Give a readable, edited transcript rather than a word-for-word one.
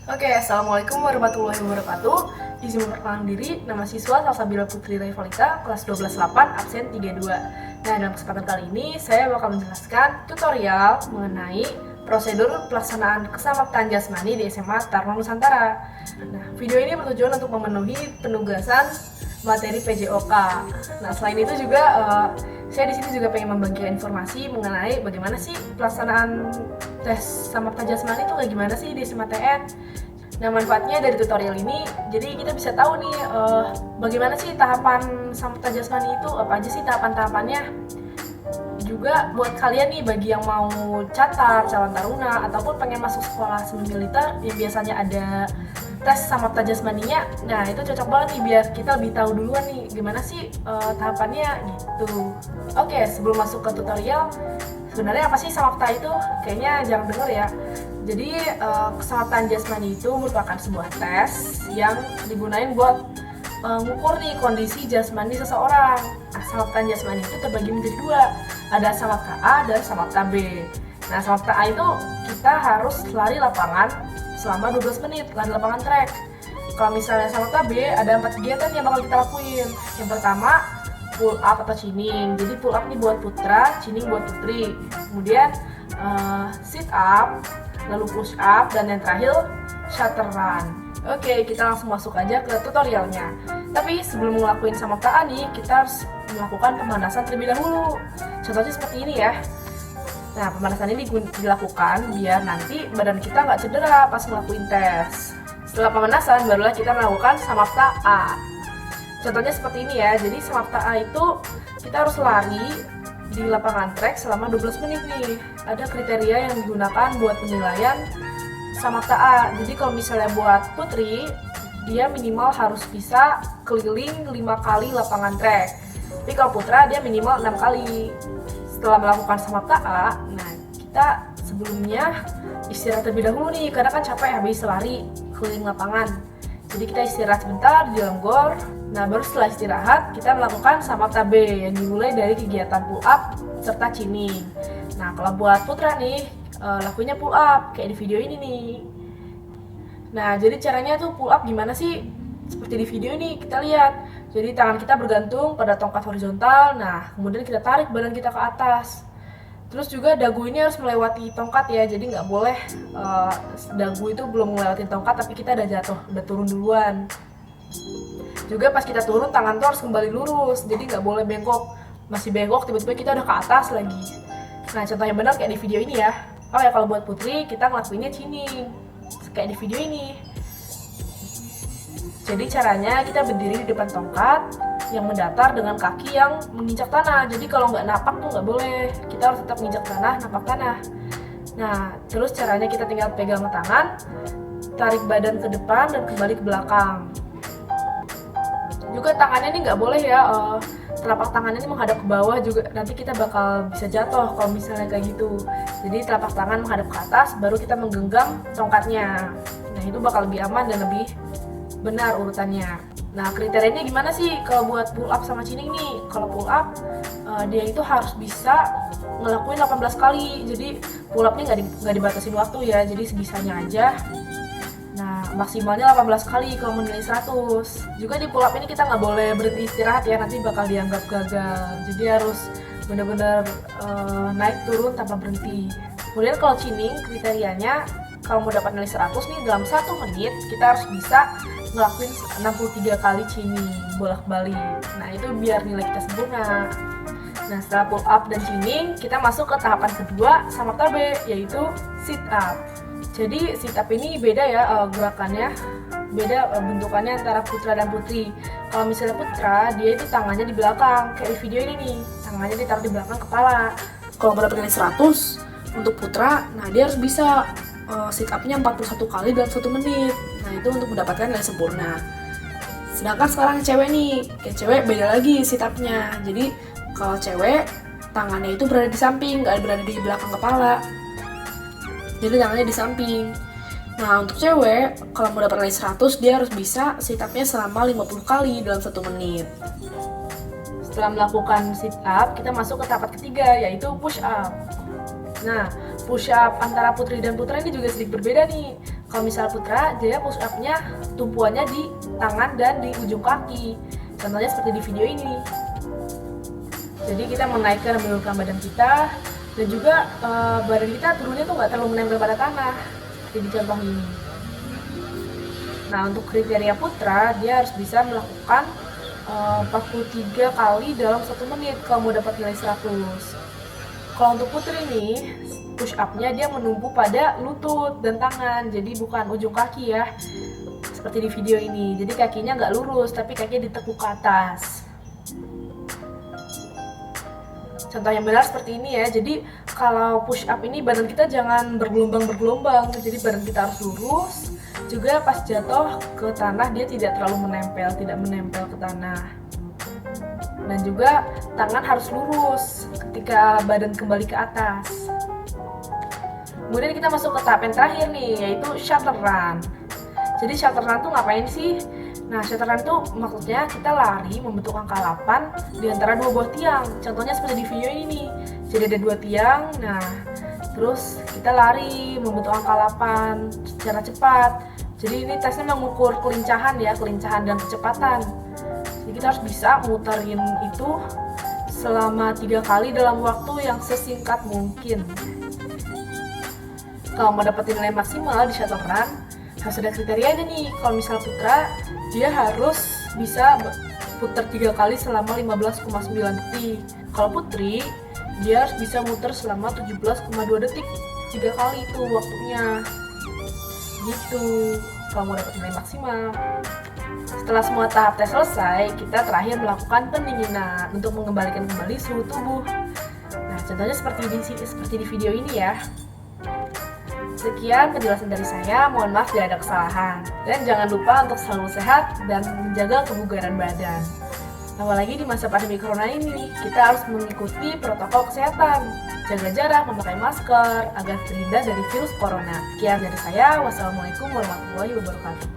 Oke, Assalamualaikum warahmatullahi wabarakatuh. Izin memperkenalkan diri, nama siswa Salsabila Putri Rivalita, kelas 12-8, absen 32. Nah, dalam kesempatan kali ini, saya bakal menjelaskan tutorial mengenai prosedur pelaksanaan keselamatan jasmani di SMA Taruna Nusantara. Nah, video ini bertujuan untuk memenuhi penugasan materi PJOK. Nah, selain itu juga saya di sini juga pengen membagikan informasi mengenai bagaimana sih pelaksanaan tes samapta jasmani itu kayak gimana sih di SMA TN. Nah, manfaatnya dari tutorial ini, jadi kita bisa tahu nih bagaimana sih tahapan samapta jasmani itu, apa aja sih tahapan-tahapannya. Juga buat kalian nih, bagi yang mau catat, calon taruna, ataupun pengen masuk sekolah semi militer yang biasanya ada tes samapta jasmaninya, nah itu cocok banget nih biar kita lebih tahu duluan nih gimana sih tahapannya gitu. Oke, sebelum masuk ke tutorial, sebenarnya apa sih samapta itu? Kayaknya jangan denger ya. Jadi keselamatan jasmani itu merupakan sebuah tes yang digunain buat mengukur nih kondisi jasmani seseorang. Nah, samapta jasmani itu terbagi menjadi dua, ada samapta A dan samapta B. Nah, samapta A itu kita harus lari lapangan selama 12 menit, lari lapangan track. Kalau misalnya samapta B, ada 4 kegiatan yang bakal kita lakuin. Yang pertama, pull up atau chinning. Jadi pull up nih buat putra, chinning buat putri. Kemudian sit up, lalu push up, dan yang terakhir shutter run. Oke, kita langsung masuk aja ke tutorialnya. Tapi sebelum ngelakuin samapta A nih, kita harus melakukan pemanasan terlebih dahulu. Contohnya seperti ini ya. Nah, pemanasan ini dilakukan biar nanti badan kita nggak cedera pas ngelakuin tes. Setelah pemanasan, barulah kita melakukan samapta A. Contohnya seperti ini ya. Jadi samapta A itu kita harus lari di lapangan trek selama 12 menit nih. Ada kriteria yang digunakan buat penilaian samapta A. Jadi kalau misalnya buat putri, dia minimal harus bisa keliling 5 kali lapangan trek. Tapi kalau putra, dia minimal 6 kali. Setelah melakukan samapta A, nah kita sebelumnya istirahat terlebih dahulu nih, karena kan capek habis lari keliling lapangan. Jadi kita istirahat sebentar di dalam gor. Nah, baru setelah istirahat kita melakukan samapta B yang dimulai dari kegiatan pull up serta chinning. Nah, kalau buat putra nih, lakuinnya pull up kayak di video ini nih. Nah, jadi caranya tuh pull up gimana sih? Seperti di video ini kita lihat. Jadi tangan kita bergantung pada tongkat horizontal. Nah, kemudian kita tarik badan kita ke atas. Terus juga dagu ini harus melewati tongkat ya. Jadi nggak boleh dagu itu belum melewati tongkat tapi kita udah jatuh, udah turun duluan. Juga pas kita turun, tangan tuh harus kembali lurus. Jadi nggak boleh bengkok. Masih bengkok tiba-tiba kita udah ke atas lagi. Nah, contohnya benar kayak di video ini ya. Oh ya, kalau buat putri kita ngelakuinnya chinning kayak di video ini. Jadi caranya kita berdiri di depan tongkat yang mendatar dengan kaki yang menginjak tanah. Jadi kalau nggak napak tuh nggak boleh. Kita harus tetap menginjak tanah, napak tanah. Nah, terus caranya kita tinggal pegang tangan, tarik badan ke depan dan kembali ke belakang. Juga tangannya ini nggak boleh ya, telapak tangannya ini menghadap ke bawah, juga nanti kita bakal bisa jatuh kalau misalnya kayak gitu. Jadi telapak tangan menghadap ke atas, baru kita menggenggam tongkatnya. Nah, itu bakal lebih aman dan lebih benar urutannya. Nah, kriterianya gimana sih kalau buat pull up sama chinning nih? Kalau pull up, dia itu harus bisa ngelakuin 18 kali. Jadi pull up ini nggak dibatasin waktu ya, jadi sebisanya aja. Nah, maksimalnya 18 kali kalau menilai 100. Juga di pull up ini kita nggak boleh berhenti istirahat ya, nanti bakal dianggap gagal. Jadi harus benar-benar naik turun tanpa berhenti. Kemudian kalau chinning, kriterianya kalau mau dapat nilai 100 nih, dalam 1 menit kita harus bisa ngelakuin 63 kali chinning bolak-balik. Nah, itu biar nilai kita sempurna. Nah, setelah pull up dan chinning, kita masuk ke tahapan kedua samapta B, yaitu sit up. Jadi sit up ini beda ya gerakannya, beda bentukannya antara putra dan putri. Kalau misalnya putra, dia itu tangannya di belakang, kayak di video ini nih, tangannya ditaruh di belakang kepala. Kalau mau dapat nilai 100 untuk putra, nah dia harus bisa sit up-nya 41 kali dalam 1 menit. Nah, itu untuk mendapatkan nilai sempurna. Sedangkan sekarang cewek nih, kayak cewek beda lagi sit up-nya. Jadi kalau cewek, tangannya itu berada di samping, nggak berada di belakang kepala. Jadi tangannya di samping. Nah, untuk cewek, kalau mau dapat nilai 100, dia harus bisa sit up-nya selama 50 kali dalam 1 menit. Setelah melakukan sit up, kita masuk ke tahap ketiga, yaitu push up. Nah, push up antara putri dan putra ini juga sedikit berbeda nih. Kalau misal Putra, dia push up-nya tumpuannya di tangan dan di ujung kaki. Contohnya seperti di video ini. Jadi kita menaikkan dan menurunkan badan kita, dan juga badan kita turunnya tuh nggak terlalu menempel pada tanah, seperti di contoh ini. Nah, untuk kriteria Putra, dia harus bisa melakukan 43 kali dalam 1 menit kalau mau dapat nilai 100. Kalau untuk Putri nih, push up-nya dia menumpu pada lutut dan tangan, jadi bukan ujung kaki ya, seperti di video ini. Jadi kakinya nggak lurus, tapi kakinya ditekuk ke atas. Contoh yang benar seperti ini ya. Jadi kalau push up ini badan kita jangan bergelombang-bergelombang, jadi badan kita harus lurus. Juga pas jatuh ke tanah dia tidak terlalu menempel, tidak menempel ke tanah. Dan juga tangan harus lurus ketika badan kembali ke atas. Kemudian kita masuk ke tahap yang terakhir nih, yaitu shuttle run. Jadi shuttle run tuh ngapain sih? Nah, shuttle run tuh maksudnya kita lari membentuk angka 8 di antara 2 buah tiang. Contohnya seperti di video ini nih. Jadi ada 2 tiang, nah terus kita lari membentuk angka 8 secara cepat. Jadi ini tesnya mengukur kelincahan ya, kelincahan dan kecepatan. Jadi kita harus bisa muterin itu selama 3 kali dalam waktu yang sesingkat mungkin. Kalau mau dapetin nilai maksimal di shuttle run, harus ada kriterianya nih. Kalau misal Putra, dia harus bisa putar 3 kali selama 15,9 detik. Kalau Putri, dia harus bisa muter selama 17,2 detik 3 kali itu waktunya. Gitu, kalau mau dapat nilai maksimal. Setelah semua tahap tes selesai, kita terakhir melakukan pendinginan untuk mengembalikan kembali suhu tubuh. Nah, contohnya seperti di video ini ya. Sekian penjelasan dari saya, mohon maaf jika ada kesalahan. Dan jangan lupa untuk selalu sehat dan menjaga kebugaran badan. Apalagi di masa pandemi corona ini, kita harus mengikuti protokol kesehatan. Jaga jarak, memakai masker, agar terhindar dari virus corona. Sekian dari saya, wassalamualaikum warahmatullahi wabarakatuh.